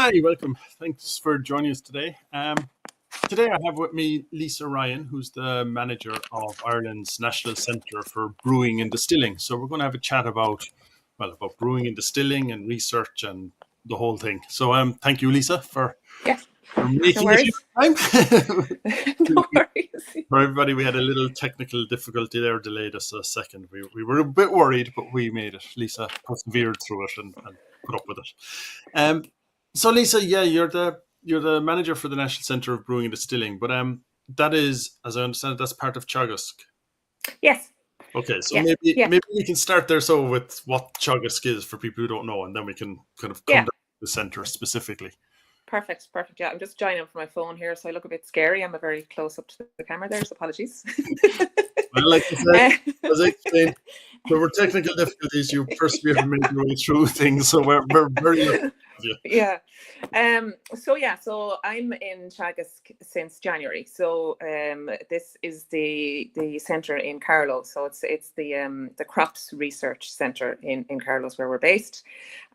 Hi, welcome. Thanks for joining us today. Today I have with me Lisa Ryan, who's the manager of Ireland's National Centre for Brewing and Distilling. So we're going to have a chat about brewing and distilling and research and the whole thing. So thank you, Lisa, Yes, for no making it worries. time. No worries. For everybody, we had a little technical difficulty there, delayed us a second. We were a bit worried, but we made it. Lisa persevered through it and put up with it. So Lisa, yeah, you're the manager for the National Centre of Brewing and Distilling, but that is, as I understand it, that's part of Teagasc. Yes, Okay, so yeah, maybe yeah, maybe we can start there. So with what Teagasc is for people who don't know, and then we can kind of come yeah. down to the centre specifically. Perfect, perfect. Yeah, I'm just joining from my phone here, so I look a bit scary. I'm a very close up to the camera there, so apologies. Well, like I said, Uh, as I explained, there were technical difficulties. You persevered and made your way through things, so we're very lucky to have you. yeah. So I'm in Teagasc since January. So this is the centre in Carlow. So it's the Crops Research Centre in Carlow where we're based.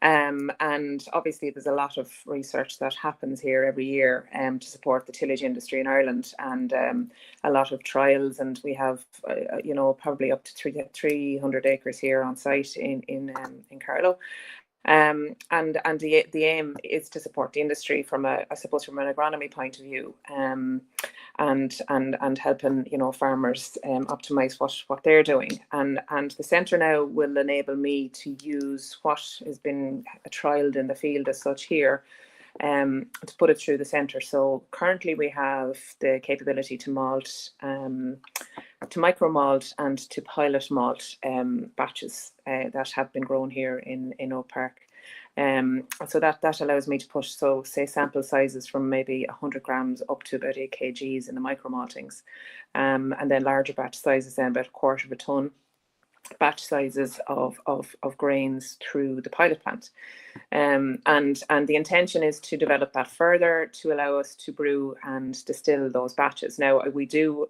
And obviously there's a lot of research that happens here every year to support the tillage industry in Ireland, and a lot of trials, and we have probably up to 300 acres here on site in Carlow. And the aim is to support the industry from an agronomy point of view, and helping farmers optimize what they're doing, and the centre now will enable me to use what has been trialled in the field as such here, to put it through the centre. So currently we have the capability to malt, to micro malt and to pilot malt batches that have been grown here in Oak Park. So that allows me to push, so say sample sizes from maybe 100 grams up to about 8 kgs in the micro maltings, and then larger batch sizes, then about a quarter of a tonne batch sizes of grains through the pilot plant. And the intention is to develop that further to allow us to brew and distill those batches. Now we do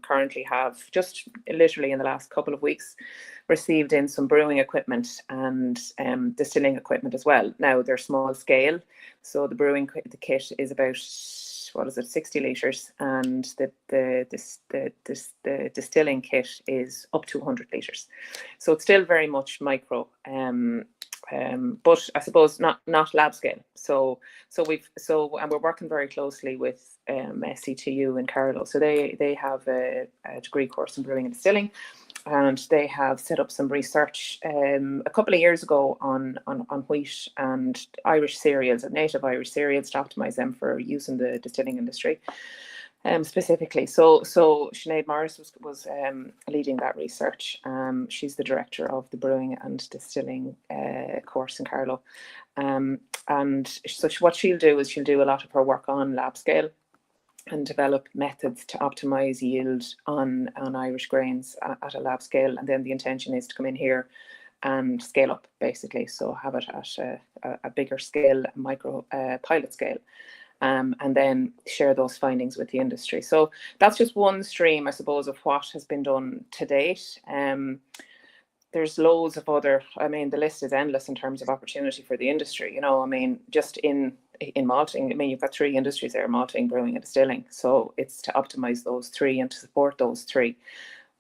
currently have, just literally in the last couple of weeks, received in some brewing equipment and distilling equipment as well. Now they're small scale, so the kit is about 60 litres, and the distilling kit is up to 100 litres. So it's still very much micro, but I suppose not lab scale. So and we're working very closely with SCTU in Carlow. So they have a degree course in brewing and distilling, and they have set up some research a couple of years ago on wheat and Irish cereals, and native Irish cereals, to optimize them for use in the distilling industry. Specifically, so Sinead Morris was leading that research. She's the director of the Brewing and Distilling course in Carlow, and so what she'll do is she'll do a lot of her work on lab scale and develop methods to optimize yield on Irish grains at a lab scale. And then the intention is to come in here and scale up, basically, so have it at a bigger scale, micro pilot scale. And then share those findings with the industry. So that's just one stream, I suppose, of what has been done to date. There's loads of other, the list is endless in terms of opportunity for the industry. Just in malting, you've got three industries there: malting, brewing, and distilling. So it's to optimize those three and to support those three.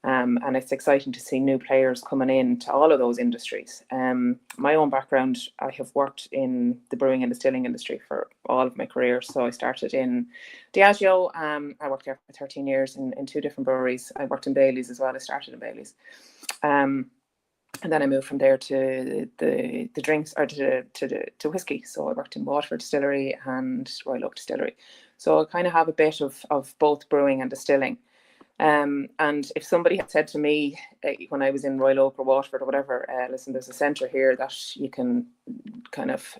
And it's exciting to see new players coming in to all of those industries. My own background, I have worked in the brewing and distilling industry for all of my career. So I started in Diageo. I worked there for 13 years in two different breweries. I worked in Bailey's as well. I started in Bailey's. And then I moved from there to the drinks, or to whiskey. So I worked in Waterford Distillery and Royal Oak Distillery. So I kind of have a bit of both brewing and distilling. And if somebody had said to me when I was in Royal Oak or Waterford or whatever, listen, there's a centre here that you can kind of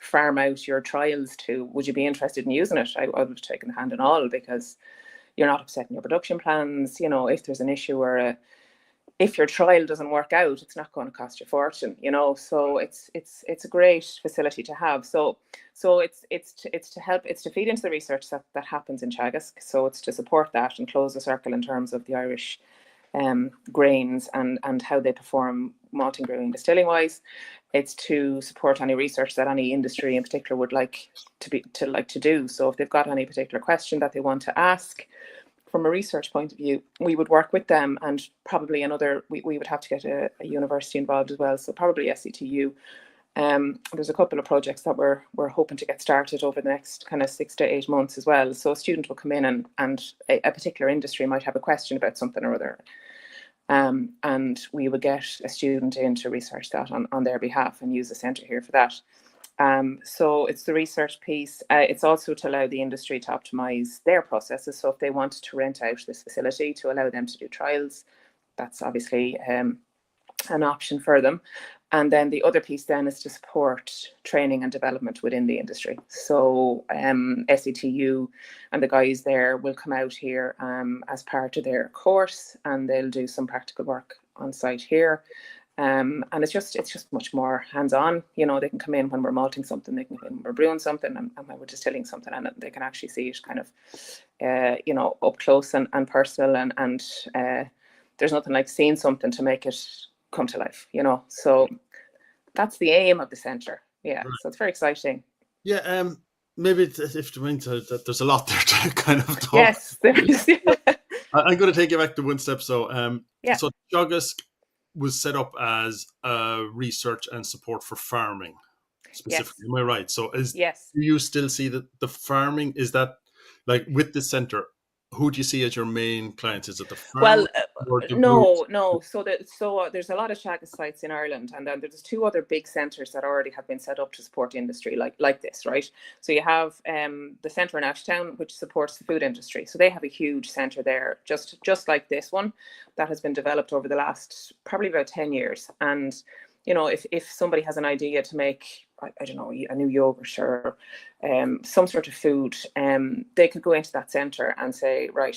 farm out your trials to, would you be interested in using it? I would have taken the hand and all, because you're not upsetting your production plans. If there's an issue or if your trial doesn't work out, it's not going to cost you a fortune, so it's a great facility to have. So it's to help, it's to feed into the research that happens in Teagasc. So it's to support that and close the circle in terms of the Irish grains and how they perform malting, brewing, distilling wise. It's to support any research that any industry in particular would like to do. So if they've got any particular question that they want to ask, from a research point of view, we would work with them, and probably we would have to get a university involved as well. So probably SETU. There's a couple of projects that we're hoping to get started over the next kind of 6 to 8 months as well. So a student will come in and a particular industry might have a question about something or other. And we would get a student in to research that on their behalf and use the centre here for that. So it's the research piece. It's also to allow the industry to optimise their processes. So if they wanted to rent out this facility to allow them to do trials, that's obviously an option for them. And then the other piece then is to support training and development within the industry. So SETU and the guys there will come out here as part of their course, and they'll do some practical work on site here. And it's just much more hands-on. You know, they can come in when we're malting something, they can come in when we're brewing something, and when we're distilling something, and they can actually see it kind of, up close and personal. And there's nothing like seeing something to make it come to life, So that's the aim of the centre. Yeah, so it's very exciting. Yeah, maybe if you mean that there's a lot there to kind of talk. Yes, there is. I'm going to take you back to one step. So, So Teagasc was set up as research and support for farming, specifically. Yes. Am I right? So, yes. Do you still see that the farming, is that like with the centre? Who do you see as your main clients? Is it the farm? No. So there's a lot of Teagasc sites in Ireland, and then there's 2 other big centres that already have been set up to support industry like this, right? So you have the centre in Ashtown, which supports the food industry. So they have a huge centre there, just like this one, that has been developed over the last probably about 10 years. And if somebody has an idea to make, I don't know, a new yogurt or some sort of food, they could go into that centre and say, right,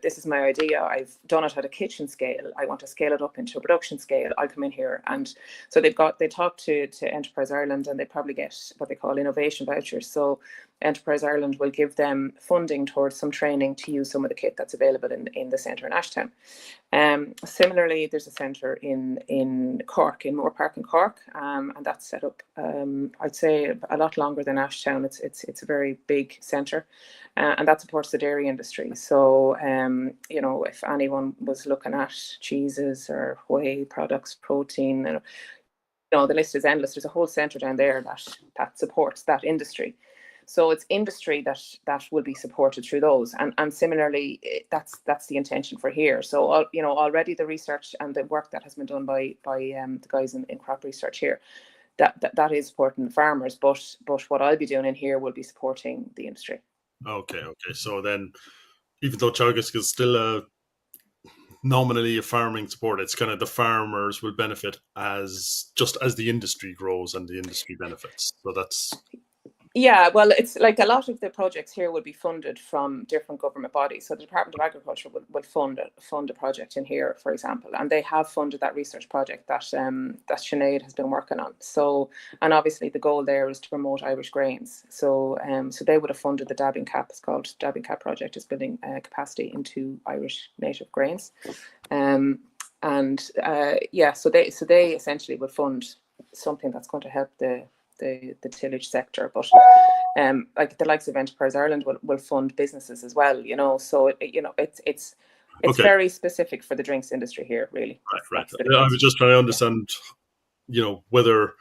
this is my idea. I've done it at a kitchen scale. I want to scale it up into a production scale. I'll come in here. And so they talk to Enterprise Ireland, and they probably get what they call innovation vouchers. So Enterprise Ireland will give them funding towards some training to use some of the kit that's available in the centre in Ashtown. Similarly, there's a centre in Cork, in Moore Park in Cork, and that's set up, I'd say, a lot longer than Ashtown. It's a very big centre, and that supports the dairy industry. So, if anyone was looking at cheeses or whey products, protein, the list is endless. There's a whole centre down there that supports that industry. So it's industry that will be supported through those, and similarly, that's the intention for here. So already the research and the work that has been done by the guys in crop research here, that is supporting the farmers. But what I'll be doing in here will be supporting the industry. Okay. So then, even though Teagasc is still nominally a farming support, it's kind of the farmers will benefit just as the industry grows and the industry benefits. So that's. Yeah, well, it's like a lot of the projects here would be funded from different government bodies. So the Department of Agriculture would fund a project in here, for example, and they have funded that research project that Sinead has been working on. So, and obviously the goal there is to promote Irish grains. So, so they would have funded the Dabbing Cap. It's called Dabbing Cap project. Is building capacity into Irish native grains, so they essentially would fund something that's going to help the tillage sector, but like the likes of Enterprise Ireland will fund businesses as well, so it's okay. Very specific for the drinks industry here, really. Right. I was just trying to understand, whether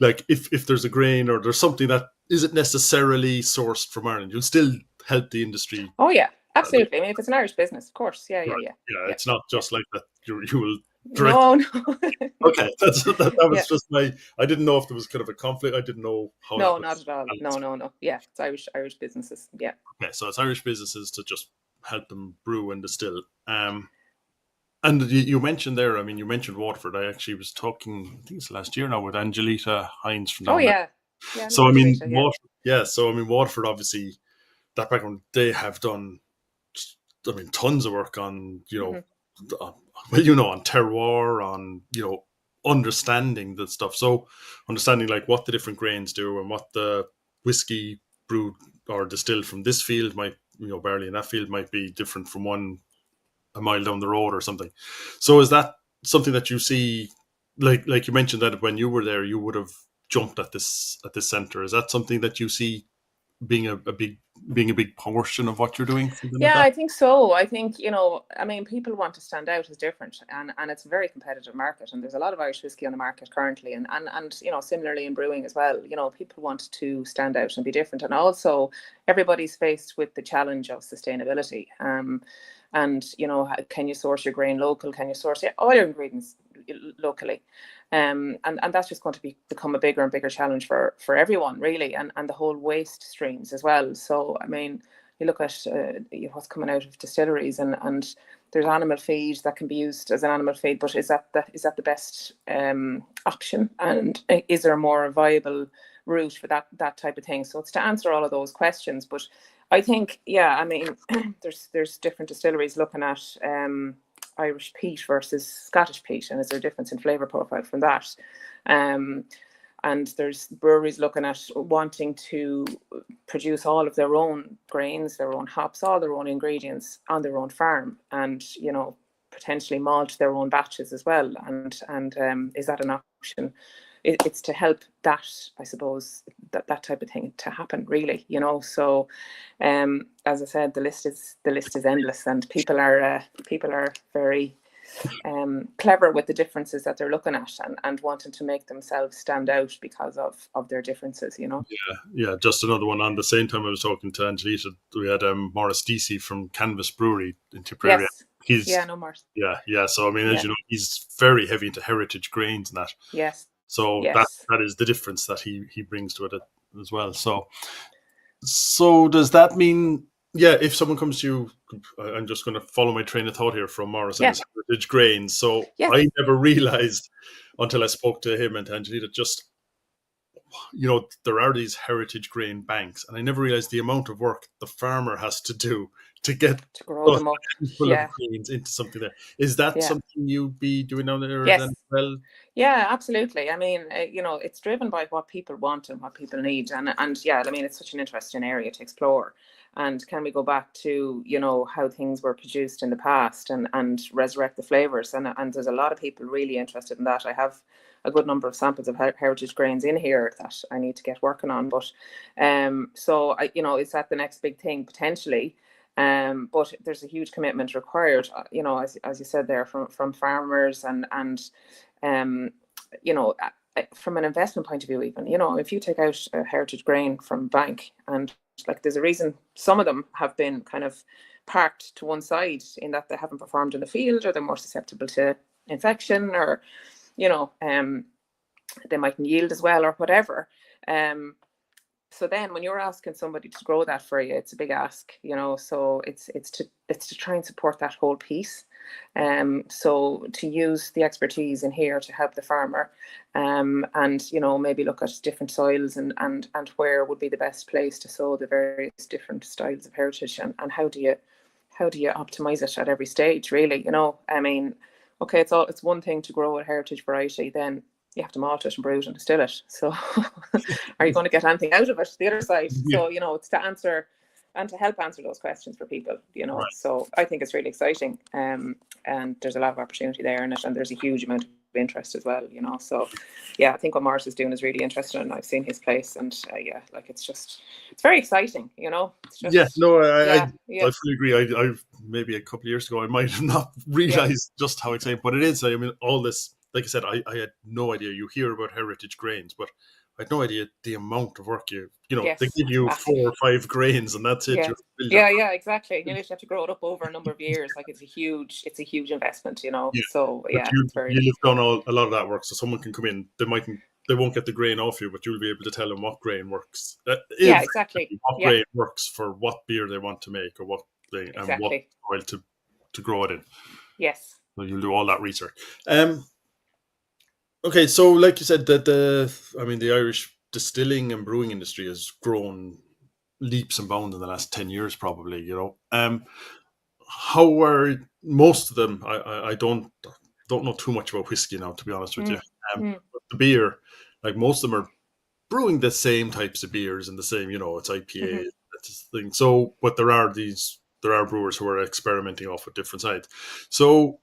like if there's a grain or there's something that isn't necessarily sourced from Ireland, you'll still help the industry. Oh yeah, absolutely. I mean, if it's an Irish business, of course. Yeah. It's not just like that. You will. No. Okay, that was just I didn't know if there was kind of a conflict. I didn't know how. No, not at all. No. Yeah, it's Irish businesses. Yeah. Okay, so it's Irish businesses to just help them brew and distill. And you mentioned there. I mean, you mentioned Waterford. I actually was talking, I think it's last year now, with Angelita Hines from down there. Yeah. So I mean, Waterford, obviously, that background, they have done, tons of work on, on terroir, on, understanding the stuff. So understanding like what the different grains do and what the whiskey brewed or distilled from this field might, barley in that field might be different from one a mile down the road or something. So is that something that you see like you mentioned that when you were there, you would have jumped at this center. Is that something that you see being a big portion of what you're doing? Something like Yeah, that. I think so. I think, I mean, people want to stand out as different, and it's a very competitive market, and there's a lot of Irish whiskey on the market currently, and similarly in brewing as well. People want to stand out and be different, and also everybody's faced with the challenge of sustainability. And can you source your grain local? Can you source all your ingredients locally? And that's just going to become a bigger and bigger challenge for everyone, really, and the whole waste streams as well. So, I mean, you look at what's coming out of distilleries, and there's animal feed that can be used as an animal feed, but is that the best option? And is there a more viable route for that type of thing? So it's to answer all of those questions. But I think, yeah, I mean, there's different distilleries looking at Irish peat versus Scottish peat, and is there a difference in flavour profile from that? And there's breweries looking at wanting to produce all of their own grains, their own hops, all their own ingredients on their own farm, and potentially malt their own batches as well. And is that an option? It's to help that, I suppose, that type of thing to happen, really. So as I said, the list is endless, and people are very clever with the differences that they're looking at, and wanting to make themselves stand out because of their differences. Yeah. Just another one. On the same time I was talking to Angelita, we had Morris Deasy from Canvas Brewery in Tipperary. Yes. He's Yeah, no more. yeah. So I mean, as Yeah. you know, he's very heavy into heritage grains and that. Yes. So Yes. that is the difference that he brings to it as well. So does that mean, yeah, if someone comes to you, I'm just going to follow my train of thought here from Morris and Yeah. his heritage grains. So Yes. I never realized until I spoke to him and to Angelita, just, there are these heritage grain banks, and I never realized the amount of work the farmer has to do to get To grow those them up. full of Yeah. grains into something there. Is that Yeah. something you'd be doing down there then Yes. as well? Yeah, absolutely. I mean, it's driven by what people want and what people need, and yeah, I mean, it's such an interesting area to explore. And can we go back to how things were produced in the past, and resurrect the flavors? And there's a lot of people really interested in that. I have a good number of samples of heritage grains in here that I need to get working on. But so is that the next big thing potentially? But there's a huge commitment required, as you said there, from farmers, and from an investment point of view, even, if you take out a heritage grain from bank, and like, there's a reason some of them have been kind of parked to one side, in that they haven't performed in the field, or they're more susceptible to infection, or they mightn't yield as well, or whatever. So then when you're asking somebody to grow that for you, it's a big ask, so it's to try and support that whole piece. So to use the expertise in here to help the farmer, and maybe look at different soils, and where would be the best place to sow the various different styles of heritage, and how do you optimize it at every stage, really? I mean, okay, it's one thing to grow a heritage variety, then you have to malt it and brew it and distill it. So are you going to get anything out of it, the other side? Yeah. So it's to answer and to help answer those questions for people. Right. So I think it's really exciting, and there's a lot of opportunity there in it, and there's a huge amount of interest as well. So yeah, I think what Morris is doing is really interesting, and I've seen his place, and like, it's very exciting. It's just, Yeah, no, yeah. I fully agree. I maybe a couple of years ago I might have not realized just how exciting, but it is. I mean, all this, like I said, I had no idea. You hear about heritage grains, but I had no idea the amount of work Yes, they give you massive. 4 or 5 grains, and that's it. Yeah. You build your Yeah, exactly. You literally have to grow it up over a number of years. Like, it's a huge investment, Yeah. So But yeah, it's very. you've done a lot of that work, so someone can come in. They won't get the grain off you, but you'll be able to tell them what grain works. Yeah, exactly. What Yeah, grain works for what beer they want to make, or what thing, and what exactly. soil to grow it in. Yes. So you'll do all that research. Okay, so like you said, that the Irish distilling and brewing industry has grown leaps and bounds in the last 10 years, probably. How are most of them? I don't know too much about whiskey now, to be honest with you. But the beer, like, most of them are brewing the same types of beers and the same, it's IPA, that's the thing. So, but there are brewers who are experimenting off with different sides. So,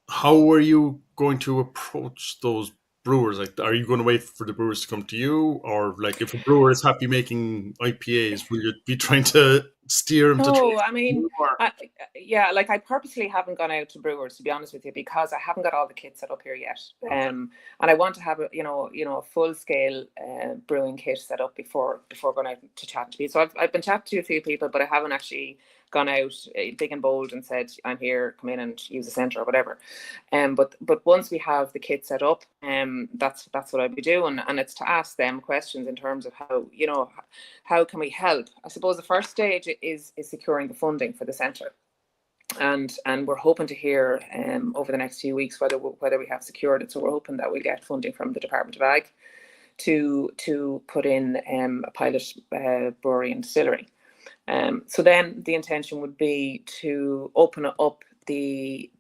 how are you going to approach those brewers? Like, are you going to wait for the brewers to come to you, or like if a brewer is happy making IPAs, will you be trying to steer them to No, trade I mean, you, or? yeah, like I purposely haven't gone out to brewers, to be honest with you, because I haven't got all the kit set up here yet. Okay. And I want to have a full scale brewing kit set up before going out to chat to people. So I've been chatting to a few people, but I haven't actually gone out big and bold and said, I'm here, come in and use the centre or whatever. But once we have the kit set up, that's what I'll be doing, and it's to ask them questions in terms of how can we help. I suppose the first stage is securing the funding for the centre, and we're hoping to hear over the next few weeks whether we have secured it. So we're hoping that we'll get funding from the Department of Ag to put in a pilot brewery and distillery. So then the intention would be to open up the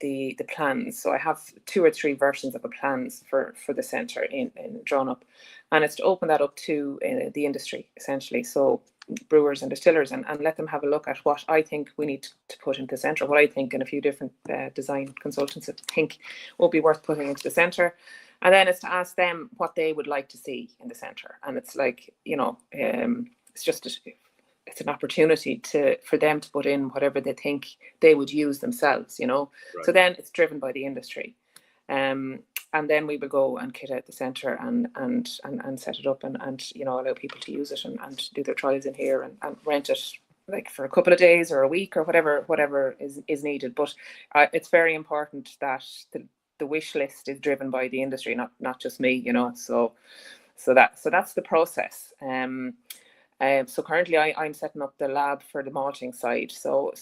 plans. So I have 2 or 3 versions of the plans for the centre in drawn up, and it's to open that up to the industry essentially. So brewers and distillers, and let them have a look at what I think we need to put into the centre, what I think, and a few different design consultants think will be worth putting into the centre. And then it's to ask them what they would like to see in the centre. And it's like, it's just it's an opportunity for them to put in whatever they think they would use themselves, Right. So then it's driven by the industry. And then we will go and kit out the centre and set it up and allow people to use it and do their trials in here and rent it like for a couple of days or a week or whatever is needed. But it's very important that the wish list is driven by the industry, not just me, So that's the process. So currently I'm setting up the lab for the malting side. So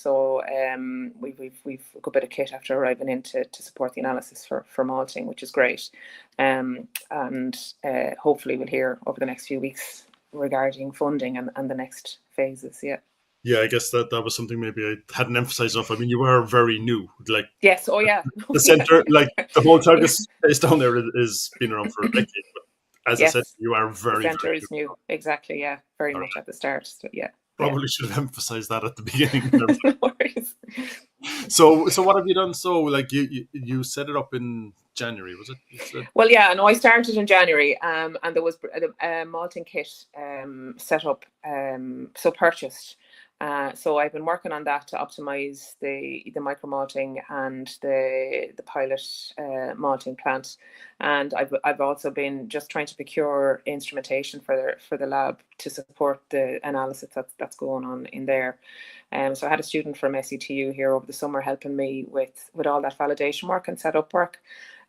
we've a good bit of kit after arriving in to support the analysis for malting, which is great. And hopefully we'll hear over the next few weeks regarding funding and the next phases. Yeah. Yeah, I guess that was something maybe I hadn't emphasized enough. I mean, you are very new. Like, yes, oh yeah, the centre, like the whole Teagasc place down there is been around for a decade. But as I said, you are very, the centre very is new. Exactly, yeah, very much at the start. So, yeah, probably should have emphasized that at the beginning. No worries. So what have you done? So like you set it up in January, was it? Well, yeah, no, I started in January, and there was a malting kit set up, so purchased. So I've been working on that to optimize the micro malting and the pilot malting plant, and I've also been just trying to procure instrumentation for the lab to support the analysis that's going on in there. So I had a student from SETU here over the summer helping me with all that validation work and setup work.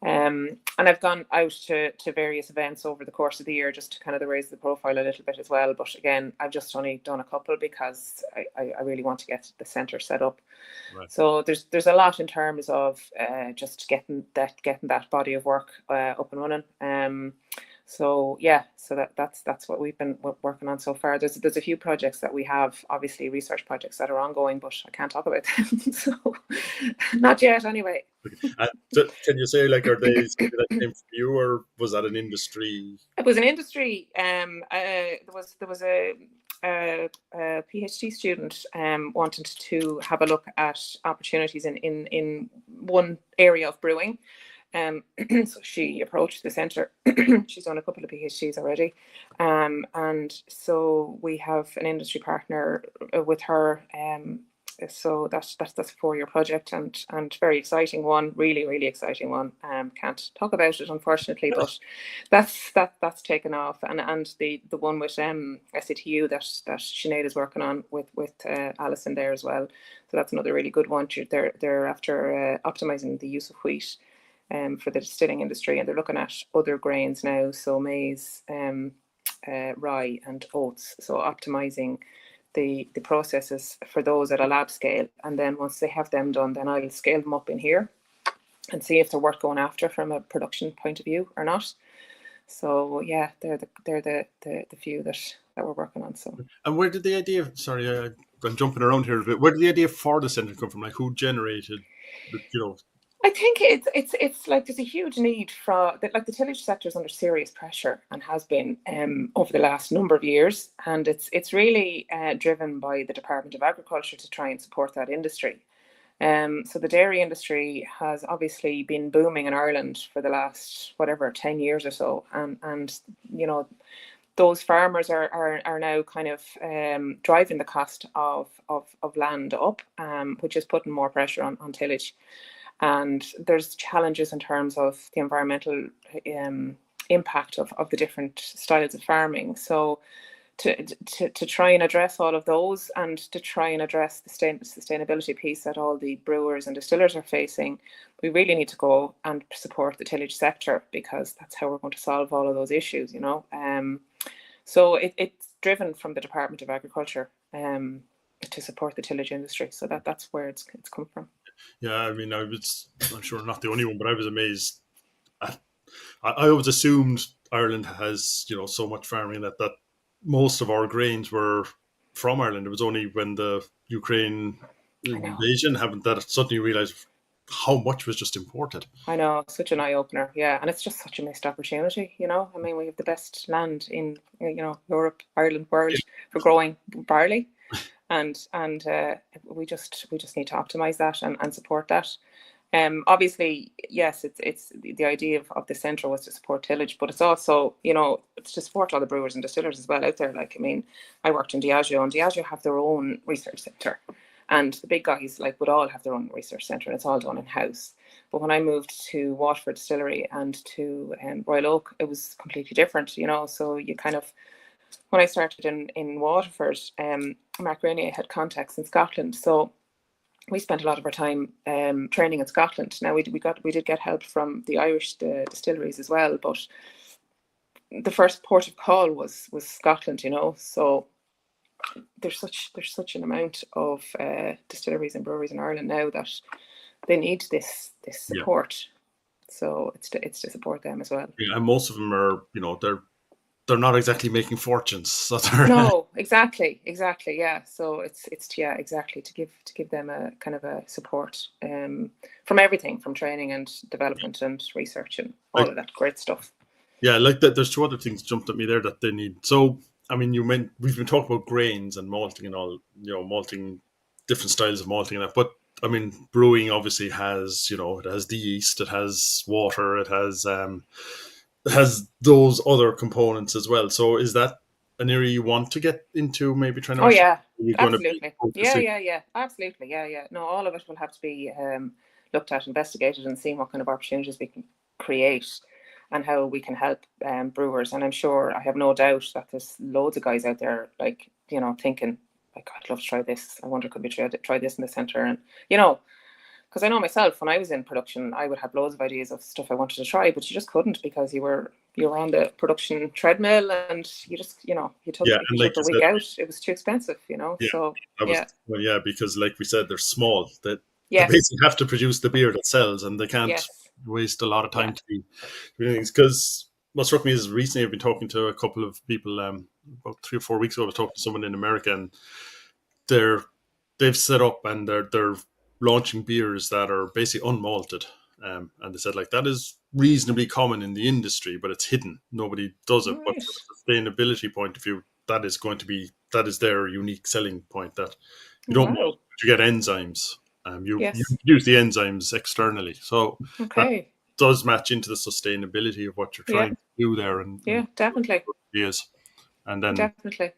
And I've gone out to various events over the course of the year just to kind of raise the profile a little bit as well. But again, I've just only done a couple because I really want to get the centre set up. Right. So there's a lot in terms of just getting that body of work up and running. So yeah, so that's what we've been working on so far. There's a few projects that we have, obviously research projects that are ongoing, but I can't talk about them. So not yet, anyway. So can you say, like, are they something that came from you, or was that an industry? It was an industry. There was a PhD student wanted to have a look at opportunities in one area of brewing. So she approached the centre. She's done a couple of PhDs already, and so we have an industry partner with her. So that's a 4-year project and very exciting one, really exciting one. Can't talk about it unfortunately, but that's taken off. And the one with SETU that Sinead is working on with Alison there as well. So that's another really good one. They're after optimizing the use of wheat for the distilling industry, and they're looking at other grains now, so maize, rye and oats. So optimizing the processes for those at a lab scale, and then once they have them done, then I'll scale them up in here and see if they're worth going after from a production point of view or not. So yeah, they're the few that we're working on. So, and where did the idea? Sorry, I'm jumping around here a bit. Where did the idea for the centre come from? Like, who generated the, I think it's like there's a huge need for like the tillage sector is under serious pressure and has been over the last number of years, and it's really driven by the Department of Agriculture to try and support that industry. So the dairy industry has obviously been booming in Ireland for the last, 10 years or so. And those farmers are now kind of driving the cost of land up, which is putting more pressure on tillage. And there's challenges in terms of the environmental impact of the different styles of farming. So to try and address all of those, and to try and address the sustainability piece that all the brewers and distillers are facing, we really need to go and support the tillage sector, because that's how we're going to solve all of those issues, So it's driven from the Department of Agriculture to support the tillage industry. So that's where it's come from. Yeah, I mean, I'm sure not the only one, but I was amazed. I always assumed Ireland has, so much farming that most of our grains were from Ireland. It was only when the Ukraine invasion happened that I suddenly realized how much was just imported. I know, such an eye opener. Yeah, and it's just such a missed opportunity. I mean, we have the best land in Europe, Ireland, world for growing barley, and we just need to optimize that and support that. Obviously, yes, it's the idea of the centre was to support tillage, but it's also, it's to support all the brewers and distillers as well out there. Like, I mean, I worked in Diageo, and Diageo have their own research centre, and the big guys would all have their own research centre, and it's all done in house. But when I moved to Waterford Distillery and to Royal Oak, it was completely different, So you kind of, when I started in Waterford, Mark Rainier had contacts in Scotland, so we spent a lot of our time training in Scotland. Now we did get help from the Irish distilleries as well, but the first port of call was Scotland. So there's such an amount of distilleries and breweries in Ireland now that they need this support. Yeah. So it's to support them as well. Yeah, and most of them are, they're not exactly making fortunes. So no, exactly, yeah. So it's exactly to give them a kind of a support from everything, from training and development and research and all of that great stuff. Yeah, that. There's two other things jumped at me there that they need. So I mean, we've been talking about grains and malting and all, malting, different styles of malting and that, but I mean, brewing obviously has, it has the yeast, it has water, it has those other components as well. So is that an area you want to get into, maybe trying to? Oh yeah, absolutely. Yeah, absolutely. Yeah. No, all of it will have to be looked at, investigated, and seen what kind of opportunities we can create and how we can help brewers. And I'm sure, I have no doubt that there's loads of guys out there thinking I'd love to try this. I wonder, could we try this in the centre? And because I know myself, when I was in production, I would have loads of ideas of stuff I wanted to try, but you just couldn't, because you were on the production treadmill, and you just you took a week out. It was too expensive, Yeah, so because like we said, they're small. They basically have to produce the beer that sells, and they can't waste a lot of time to do things. Because what struck me is, recently I've been talking to a couple of people. About 3 or 4 weeks ago, I was talking to someone in America, and they've set up and they're launching beers that are basically unmalted. And they said that is reasonably common in the industry, but it's hidden. Nobody does it. Right. But from a sustainability point of view, that is their unique selling point, that you don't malt, you get enzymes. You use the enzymes externally. So that does match into the sustainability of what you're trying to do there. And definitely. Yes. And then definitely.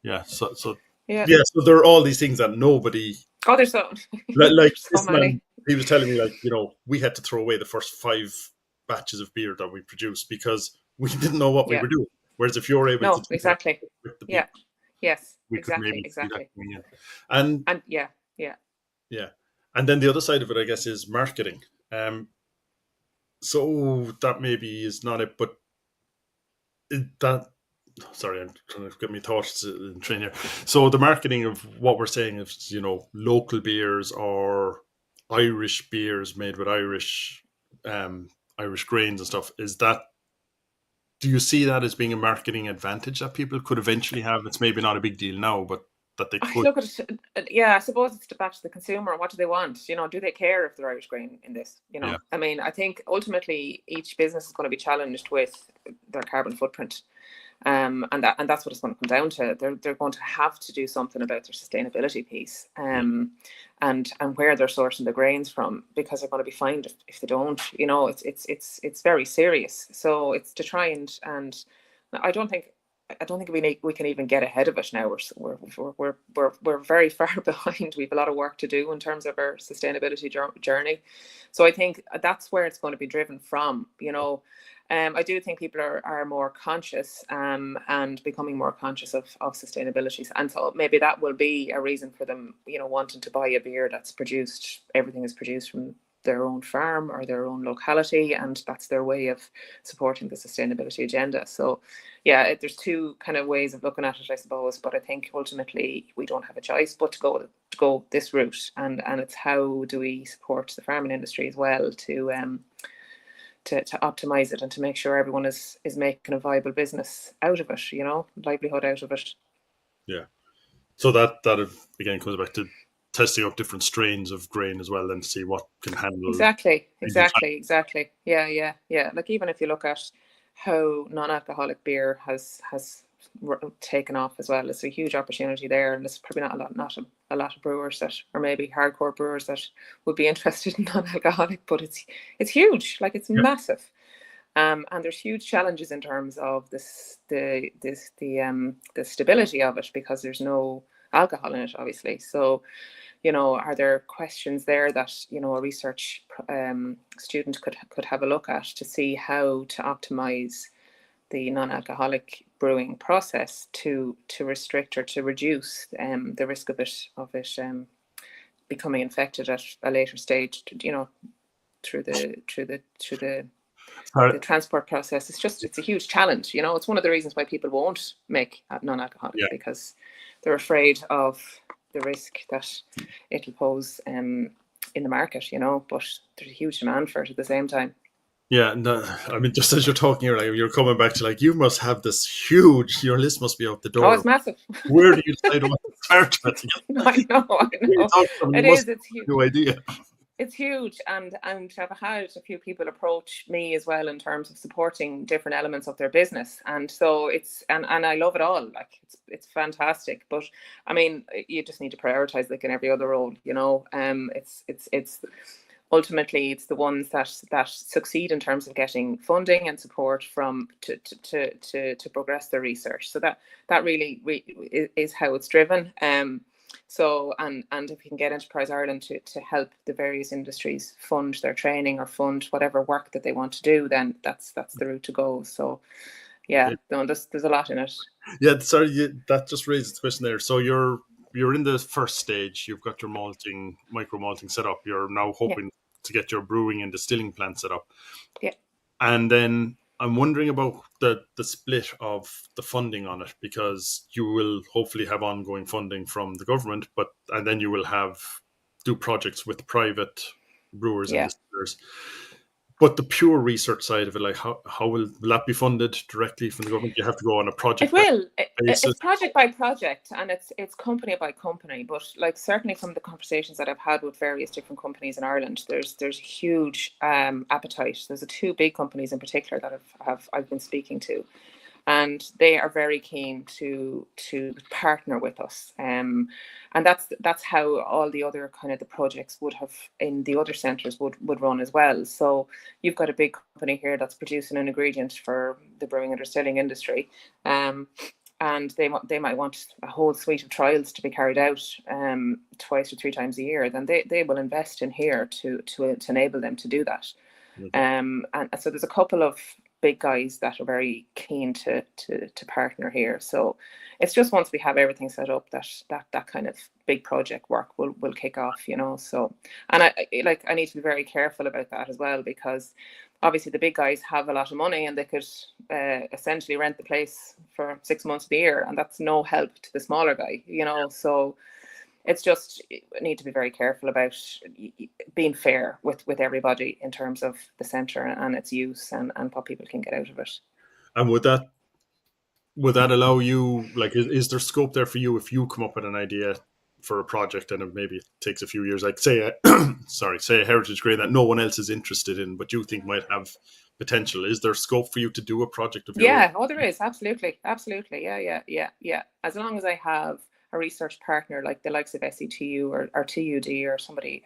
Yeah. So so there are all these things that nobody. Oh, there's so so many. Man, he was telling me we had to throw away the first 5 batches of beer that we produced because we didn't know what we were doing. Whereas if you're able to do exactly. that with the beer, we could maybe exactly. And yeah. And then the other side of it, I guess, is marketing. So that maybe is not it, but sorry, I'm trying to get my thoughts in train here. So the marketing of what we're saying is, local beers or Irish beers made with Irish grains and stuff. Do you see that as being a marketing advantage that people could eventually have? It's maybe not a big deal now, but that they could. Look at it, I suppose it's back to the consumer. What do they want? Do they care if they're Irish grain in this? I mean, I think ultimately each business is going to be challenged with their carbon footprint. And that's what it's going to come down to. They're going to have to do something about their sustainability piece, and where they're sourcing the grains from, because they're going to be fined if they don't. It's very serious. So it's to try and I don't think we can even get ahead of it now. We're very far behind. We have a lot of work to do in terms of our sustainability journey. So I think that's where it's going to be driven from. I do think people are more conscious, and becoming more conscious of sustainability. And so maybe that will be a reason for them, wanting to buy a beer that's everything is produced from their own farm or their own locality, and that's their way of supporting the sustainability agenda. So yeah, there's two kind of ways of looking at it, I suppose, but I think ultimately we don't have a choice but to go this route, and it's how do we support the farming industry as well to optimize it and to make sure everyone is making a viable business out of it, livelihood out of it. Yeah. So that again comes back to testing out different strains of grain as well, and see what can handle. Exactly. Yeah. Like, even if you look at how non-alcoholic beer has taken off as well, it's a huge opportunity there, and there's probably not a lot of brewers that, or maybe hardcore brewers that would be interested in non-alcoholic, but it's huge, like it's massive. And there's huge challenges in terms of the stability of it, because there's no alcohol in it, obviously. So, are there questions there that, a research student could have a look at to see how to optimize the non-alcoholic brewing process to restrict or to reduce the risk of it becoming infected at a later stage, through the transport process. It's a huge challenge. It's one of the reasons why people won't make non-alcoholic, because they're afraid of the risk that it'll pose in the market, but there's a huge demand for it at the same time. Yeah, no, I mean, just as you're talking, you're coming back to, you must have this huge, your list must be out the door. Oh, it's massive. Where do you decide what to start with? I know. It's huge. No idea. It's huge, and I've had a few people approach me as well in terms of supporting different elements of their business, and so and I love it all. Like, it's fantastic, but I mean, you just need to prioritize, like in every other role, It's ultimately it's the ones that succeed in terms of getting funding and support from to progress their research. So that really is how it's driven. So, and if you can get Enterprise Ireland to help the various industries fund their training or fund whatever work that they want to do, then that's the route to go. So yeah, no, there's a lot in it. Yeah, sorry, that just raises the question there. So you're in the first stage. You've got your micro malting set up. You're now hoping to get your brewing and distilling plant set up. Yeah. And then I'm wondering about the split of the funding on it, because you will hopefully have ongoing funding from the government, and then you will do projects with private brewers and distillers. But the pure research side of it, like how will that be funded directly from the government? You have to go on a project. It will. It's project by project, and it's company by company. But like, certainly from the conversations that I've had with various different companies in Ireland, there's huge appetite. There's two big companies in particular that I've been speaking to, and they are very keen to partner with us. And that's how all the other kind of the projects would have in the other centres would run as well. So you've got a big company here that's producing an ingredient for the brewing and distilling industry, and they might want a whole suite of trials to be carried out twice or three times a year. Then they will invest in here to enable them to do that. And so there's a couple of big guys that are very keen to partner here. So it's just once we have everything set up that kind of big project work will kick off, So, and I need to be very careful about that as well, because obviously the big guys have a lot of money and they could essentially rent the place for 6 months of the year, and that's no help to the smaller guy, So it's just, I need to be very careful about being fair with everybody in terms of the centre and its use and what people can get out of it. And would that allow you, like, is there scope there for you if you come up with an idea for a project and maybe it takes a few years, like say a heritage grain that no one else is interested in, but you think might have potential? Is there scope for you to do a project of your own? Yeah, oh, there is. Absolutely. Absolutely. Yeah. As long as I have a research partner like the likes of SETU or TUD or somebody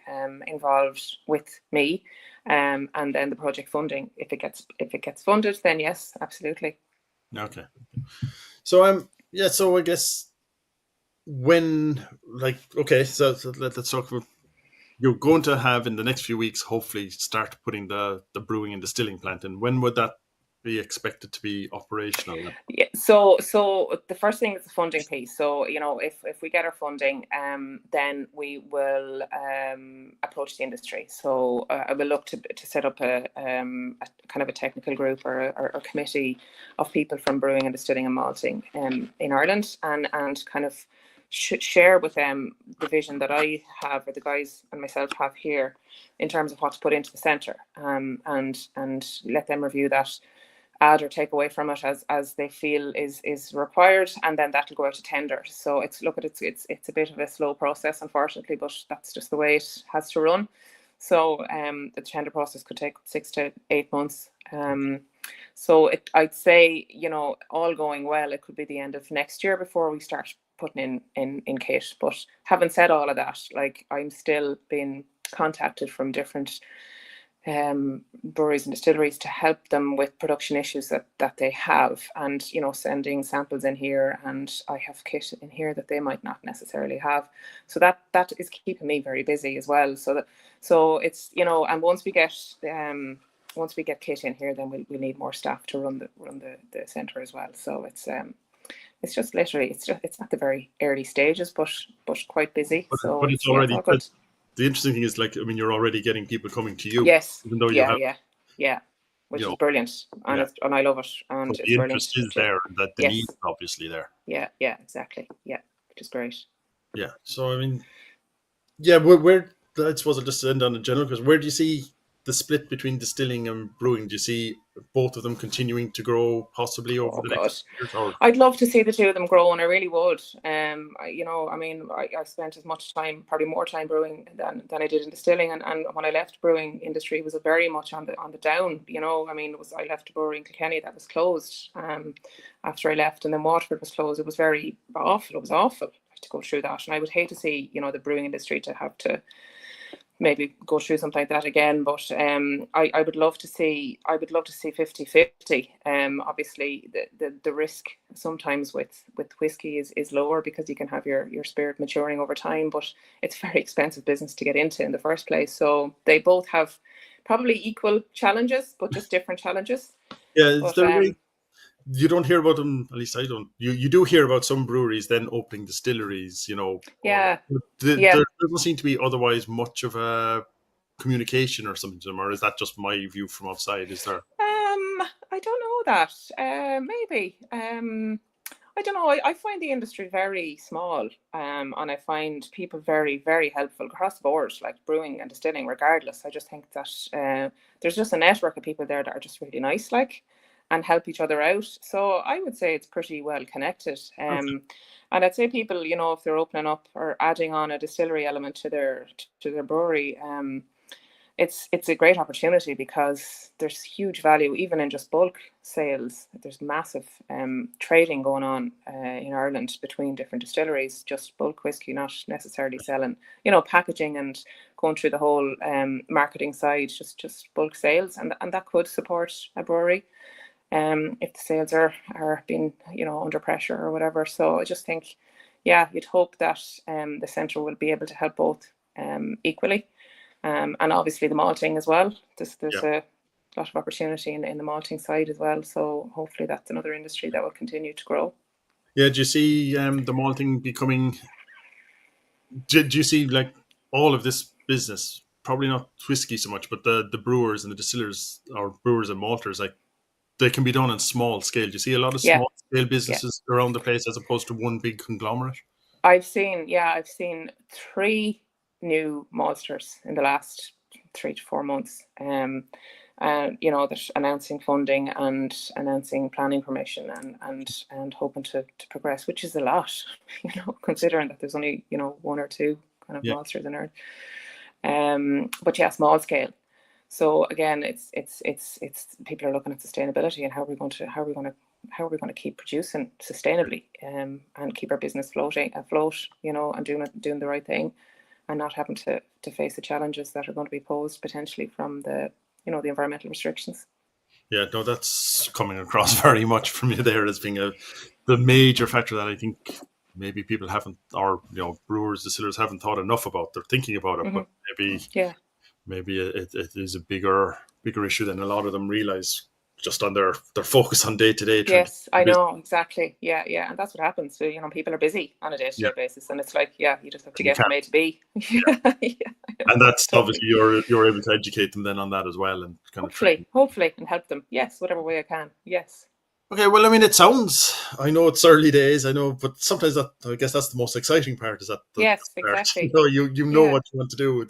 involved with me, and then the project funding, if it gets funded, then yes, absolutely. Okay. So yeah, so I guess when okay, so let's talk about, you're going to have in the next few weeks, hopefully start putting the brewing and distilling plant in. When would that be expected to be operational? Yeah, so the first thing is the funding piece. So if we get our funding, then we will approach the industry. So I will look to set up a kind of a technical group or a committee of people from brewing and distilling and malting in Ireland, and kind of share with them the vision that I have, or the guys and myself have here, in terms of what to put into the centre, and let them review that, add or take away from it as they feel is required, and then that'll go out to tender. So it's a bit of a slow process, unfortunately, but that's just the way it has to run. So the tender process could take 6 to 8 months. So I'd say, all going well, it could be the end of next year before we start putting in kit. But having said all of that, like, I'm still being contacted from different breweries and distilleries to help them with production issues that they have, and sending samples in here, and I have kit in here that they might not necessarily have. So that is keeping me very busy as well. So it's, and once we get kit in here, then we need more staff to run the centre as well. So it's just literally, it's at the very early stages, but quite busy. So But it's already all good. The interesting thing is, like, I mean, you're already getting people coming to you, Yes. even though you have, Yeah. Which you is know, brilliant, and yeah. and I love it, So and it's the brilliant. interest is there, and that the Yes. need is obviously there. Yeah, exactly. Yeah, which is great. Yeah. So I mean, yeah, where I suppose I'll just end on a general question. Where do you see the split between distilling and brewing? Do you see both of them continuing to grow possibly over Oh the God, next years? Or I'd love to see the two of them grow, and I really would. I mean, I spent as much time, probably more time brewing than I did in distilling, and when I left brewing industry, it was very much on the down. I mean, I left a brewery in Kilkenny that was closed after I left, and then Waterford was closed. It was very awful. It was awful to go through that, and I would hate to see the brewing industry to have to maybe go through something like that again. But I would love to see 50-50. Obviously the risk sometimes with whiskey is lower, because you can have your spirit maturing over time, but it's very expensive business to get into in the first place. So they both have probably equal challenges, but just different challenges. yeah, But you don't hear about them. At least I don't. You do hear about some breweries then opening distilleries, or yeah. there doesn't seem to be otherwise much of a communication or something to them. Or is that just my view from outside? Is there? I don't know that. Maybe. I don't know. I find the industry very small, and I find people very, very helpful across the board, like brewing and distilling, regardless. I just think that there's just a network of people there that are just really nice, like, and help each other out. So I would say it's pretty well connected. Okay. And I'd say people, if they're opening up or adding on a distillery element to their brewery, it's a great opportunity, because there's huge value even in just bulk sales. There's massive trading going on in Ireland between different distilleries, just bulk whiskey, not necessarily selling, packaging and going through the whole marketing side, just bulk sales, and that could support a brewery if the sales are being under pressure or whatever. So I just think, yeah, you'd hope that the centre will be able to help both equally. And obviously the malting as well. There's a lot of opportunity in the malting side as well. So hopefully that's another industry that will continue to grow. Yeah. Do you see the malting becoming? Do you see, like, all of this business? Probably not whiskey so much, but the brewers and the distillers, or brewers and malters, like, they can be done on small scale. Do you see a lot of Yeah, small scale yeah. businesses around the place as opposed to one big conglomerate? I've seen 3 new maltsters in the last 3 to 4 months. That's announcing funding and announcing planning permission, and hoping to progress, which is a lot, considering that there's only 1 or 2 kind of Yeah. maltsters in Ireland. But yeah, small scale. So again, it's people are looking at sustainability and how are we going to keep producing sustainably, and keep our business afloat, and doing the right thing, and not having to face the challenges that are going to be posed potentially from the the environmental restrictions. Yeah, no, that's coming across very much from you there as being the major factor that I think maybe people haven't, or brewers, distillers haven't thought enough about. They're thinking about it, but maybe it is a bigger issue than a lot of them realize. Just on their focus on day to day. Yes, I know, exactly. Yeah, and that's what happens. So, people are busy on a day-to-day basis, and it's like, you just have to get from A to B. And that's obviously you're able to educate them then on that as well, and kind hopefully, and help them. Yes, whatever way I can. Yes. Okay, well, I mean, it sounds. I know it's early days. I know, but sometimes I guess that's the most exciting part. Is that yes, exactly. You know what you want to do.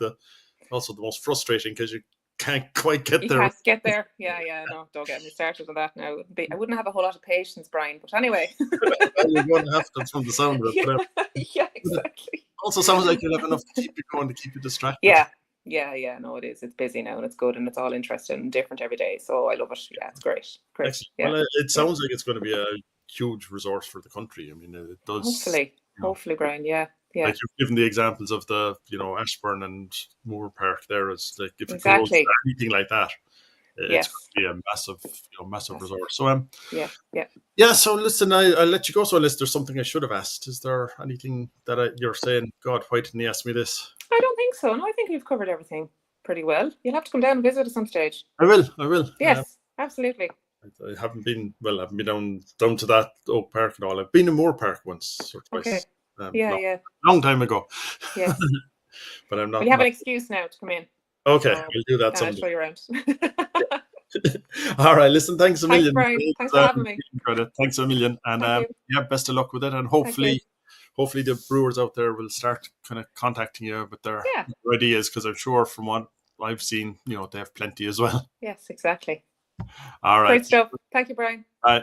Also the most frustrating because you can't quite get there. You can't get there. Yeah. No, don't get me started on that now. I wouldn't have a whole lot of patience, Brian. But anyway, you're going to have to from the sound of it. Yeah, exactly. Also, sounds like you'll have enough to keep you going, to keep you distracted. Yeah. No, it is. It's busy now, and it's good, and it's all interesting and different every day. So I love it. Yeah, it's great. Yeah. Well, it sounds like it's going to be a huge resource for the country. I mean, it does. Hopefully, Brian. Yeah. Like you've given the examples of the Ashburn and Moore Park there, as like if it goes anything like that, it's going to be a massive resource. So yeah. So listen, I'll let you go. So unless there's something I should have asked, is there anything that you're saying? God, why didn't he ask me this? I don't think so. No, I think we've covered everything pretty well. You'll have to come down and visit at some stage. I will. Yes, absolutely. I haven't been down to that Oak Park and all. I've been in Moore Park once or twice. Okay. Long time ago. Yes. But I'm not. Well, you have an excuse now to come in. Okay, we'll do that someday. I'll show you around. All right, listen, thanks a million. Thanks, Brian. Thanks for having me. Thanks a million. And best of luck with it. And hopefully the brewers out there will start kind of contacting you with their ideas, because I'm sure from what I've seen, they have plenty as well. Yes, exactly. All right. Great stuff. Thank you, Brian. Bye.